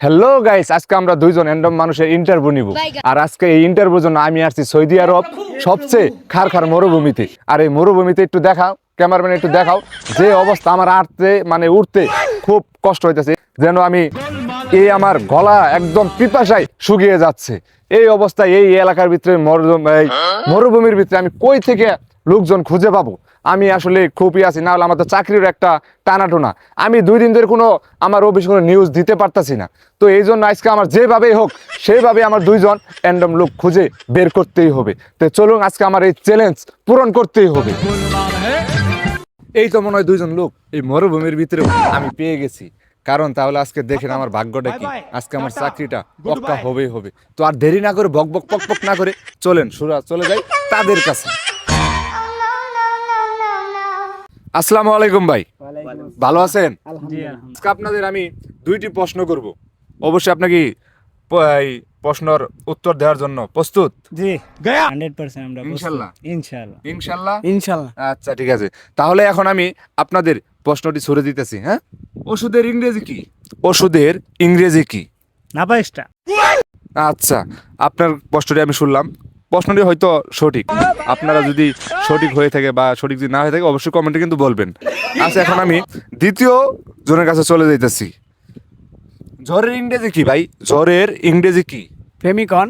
Hello guys, আজকে আমরা দুইজন র্যান্ডম মানুষের ইন্টারভিউ নিব। আর আজকে এই ইন্টারভিউর জন্য আমি আসছি সৌদি আরব সবচেয়ে খারখার মরুভূমিতে। আর এই মরুভূমিতে একটু দেখাও, ক্যামেরাম্যান একটু দেখাও যে অবস্থা আমার উঠতে খুব কষ্ট হইতেছে, যেন আমি আমার গলা একদম পিপাসায় শুকিয়ে যাচ্ছে। এই অবস্থায় এই এলাকার ভিতরে মরুভূমির ভিতরে আমি কই থেকে লোকজন খুঁজে পাবো? আমি আসলে খুবই আছি, না হলে আমার তো চাকরির একটা টানাটোনা। আমি 2 দিন ধরে আমার অফিসে কোনো নিউজ দিতে পারতাছি না। তো এই জন্য আজকে আমার যেভাবেই হোক সেইভাবে আমার 2 জন র্যান্ডম লোক খুঁজে বের করতেই হবে। তো চলুন, আজকে আমার এই চ্যালেঞ্জ পূরণ করতেই হবে। এই তো মনে হয় 2 জন লোক এই মরুভূমির ভিতরে আমি পেয়ে গেছি। কারণ তাহলে আজকে দেখেন আমার ভাগ্যটা কি, আজকে আমার চাকরিটা পক্কা হবেই হবে। তো আর দেরি না করে বক বক পক পক না করে চলেন চলে যাই তাদের কাছে। আসসালামু আলাইকুম ভাই, ভালো আছেন? আজকে আপনাদের আমি 2টি প্রশ্ন করব, অবশ্যই আপনাকে এই প্রশ্নের উত্তর দেওয়ার জন্য প্রস্তুত? জি, 100% আমরা ইনশাআল্লাহ। ইনশাআল্লাহ ইনশাআল্লাহ। ইনশাআল্লাহ। আচ্ছা ঠিক আছে, তাহলে এখন আমি আপনাদের প্রশ্নটি ছুড়ে দিতেছি। হ্যাঁ, ওষুধের ইংরেজি কি? ওষুধের ইংরেজি কি? নাপাইস্টা। আচ্ছা, আপনার প্রশ্নটি আমি শুনলাম, প্রশ্নটি হয়তো সঠিক। আপনারা যদি সঠিক হয়ে থাকে বা সঠিক যদি না হয়ে থাকে অবশ্যই কমেন্টে কিন্তু বলবেন। আচ্ছা, এখন আমি দ্বিতীয় জনের কাছে চলে যাইতেছি। জ্বরের ইংরেজি কি ভাই? জ্বরের ইংরেজি কি? ফেমিকন।